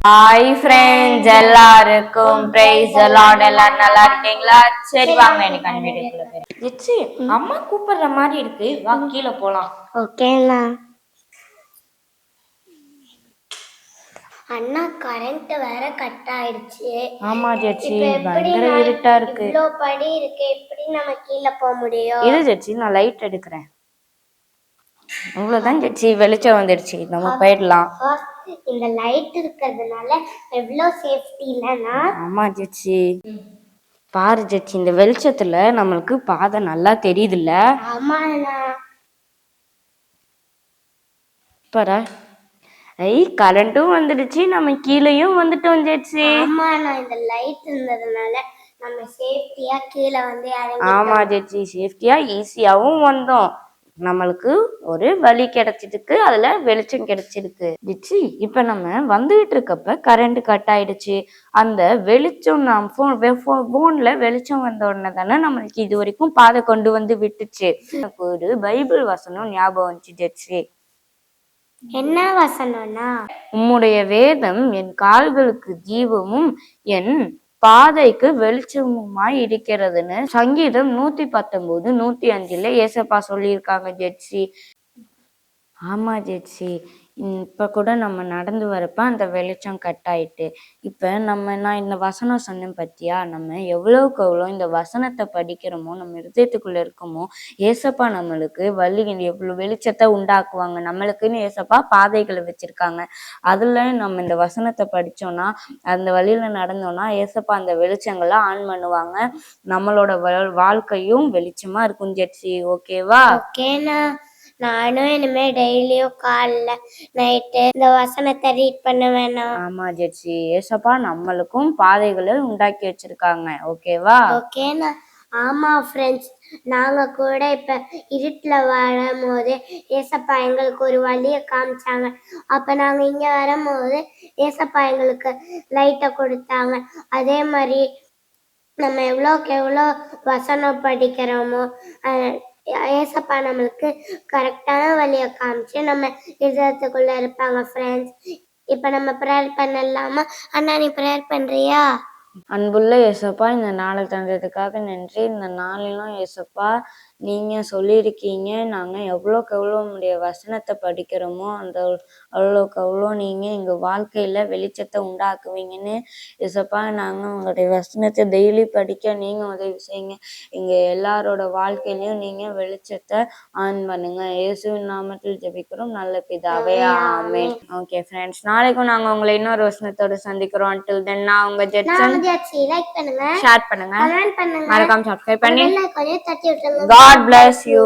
Hi friends, எல்லாருக்கும் praise the Lord. எல்லாரும் நல்லா இருக்கீங்களா? சரி வாங்க எனக்கு வீடியோக்குள்ள போய். அம்மா கூப்பிடுற மாதிரி இருக்கு, வா கீழே போலாம். ஓகேண்ணா. அண்ணா கரண்ட் வேற கட் ஆயிடுச்சு. ஆமா ஜெச்சி, பயங்கர இருட்டா இருக்கு. இவ்ளோ படி இருக்கு, எப்படி நம்ம கீழே போக முடியும்? இரு ஜெச்சி, நான் லைட் எடுக்கிறேன். அவ்வளவுதான் ஜெச்சி, வெளிச்சம் வந்துடுச்சு, நம்ம போயிடலாம். இந்த லைட் இருக்கிறதுனால எவ்வளோ சேஃப்டி இல்லைன்னா. ஆமா ஜெச்சி, பாரு ஜெச்சி, இந்த வெளிச்சத்துல நம்மளுக்கு பாதை நல்லா தெரியுதுல்ல? ஆமாண்ணா. பாரு, கரண்ட்டும் வந்துடுச்சு, நம்ம கீழேயும் வந்துட்டோம் ஜெச்சி. ஆமாண்ணா, இந்த லைட் இருந்ததுனால நம்ம சேஃப்டியா கீழே வந்து இறங்கிட்டோம். ஆமா ஜெச்சி, சேஃப்டியா ஈஸியாவும் வந்தோம். நம்மளுக்கு ஒரு வழி கிடைச்சிருக்கு, அதுல வெளிச்சம் கிடைச்சிருக்கு ஜெச்சி. இப்ப நம்ம வந்துகிட்டு இருக்கப்ப கரண்ட் கட் ஆயிடுச்சு. அந்த வெளிச்சம் நாம் போன்ல வெளிச்சம் வந்த உடனே தானே நம்மளுக்கு இது வரைக்கும் பாதை கொண்டு வந்து விட்டுச்சு. எனக்கு ஒரு பைபிள் வசனம் ஞாபகம் வந்துச்சு ஜெச்சி. என்ன வசனம்னா? உம்முடைய வேதம் என் கால்களுக்கு ஜீவமும் என் பாதைக்கு வெளிச்சமுமாய் இருக்கிறதுன்னு சங்கீதம் 119:105 ஏசப்பா சொல்லியிருக்காங்க ஜெட்சி. ஆமா ஜெட்சி, இப்ப கூட நம்ம நடந்து வரப்ப அந்த வெளிச்சம் கட் ஆயிட்டு. இப்ப நான் இந்த வசனம் சொன்னேன் பத்தியா, நம்ம எவ்வளவுக்கு எவ்வளோ இந்த வசனத்தை படிக்கிறோமோ, நம்ம இருதயத்துக்குள்ள இருக்கோமோ, ஏசப்பா நம்மளுக்கு எவ்வளவு வெளிச்சத்தை உண்டாக்குவாங்க. நம்மளுக்குன்னு ஏசப்பா பாதைகளை வச்சிருக்காங்க. அதுல நம்ம இந்த வசனத்தை படிச்சோம்னா, அந்த வழியில நடந்தோம்னா ஏசப்பா அந்த வெளிச்சங்களை ஆன் பண்ணுவாங்க. நம்மளோட வாழ்க்கையும் வெளிச்சமா இருக்கும் ஜெட்சி. ஓகேவா? ஓகேண்ணா. நானும் இனிமே டெய்லியும் காலைல நைட்டு இந்த வசனத்தை ரீட் பண்ண வேணாம். ஆமா ஜெட்சி, ஏசப்பா நம்மளுக்கும் பாதைகளை உண்டாக்கி வச்சிருக்காங்க. ஓகேவா? ஓகேண்ணா. ஆமா ஃப்ரெண்ட்ஸ், நாங்க கூட இப்ப இருட்டுல வரும்போது ஏசப்பா எங்களுக்கு ஒரு வழியை காமிச்சாங்க. அப்ப நாங்க இங்க வரும்போது ஏசப்பா எங்களுக்கு லைட்டை கொடுத்தாங்க. அதே மாதிரி நம்ம எவ்வளோக்கு எவ்வளோ வசனம் படிக்கிறோமோ ஏசப்பா நம்மளுக்கு கரெக்டான வழியை காமிச்சு நம்ம இதயத்துக்குள்ள இருப்பாங்க ஃப்ரெண்ட்ஸ். இப்ப நம்ம ப்ரேயர் பண்ணலாமா? அண்ணா, நீ ப்ரேயர் பண்றியா? அன்புள்ள ஏசப்பா, இந்த நாளை தந்ததுக்காக நன்றி. இந்த நாளிலும் ஏசப்பா, நீங்க சொல்லியிருக்கீங்க நாங்க எவ்வளோக்கு எவ்வளோ உங்களுடைய வசனத்தை படிக்கிறோமோ அந்த அவ்வளோக்கு அவ்வளோ நீங்க எங்க வாழ்க்கையில வெளிச்சத்தை உண்டாக்குவீங்கன்னு ஏசப்பா, நாங்க உங்களுடைய வசனத்தை டெய்லி படிக்க நீங்க உதவி செய்யுங்க. எங்க எல்லாரோட வாழ்க்கையிலயும் நீங்க வெளிச்சத்தை ஆன் பண்ணுங்க. இயேசுவின் நாமத்தில் ஜெபிக்கிறோம் நல்ல பிதாவே, ஆமென். ஓகே ஃப்ரெண்ட்ஸ், நாளைக்கும் நாங்க உங்களை இன்னொரு வசனத்தோட சந்திக்கிறோம். until then நான் உங்க ஜெட்சன். லைக் பண்ணுங்க, ஷேர் பண்ணுங்க, கமெண்ட் பண்ணுங்க, மறக்காம சப்ஸ்கிரைப் பண்ணி பெல் ஐகானை தட்டி விட்டுருங்க. God bless you.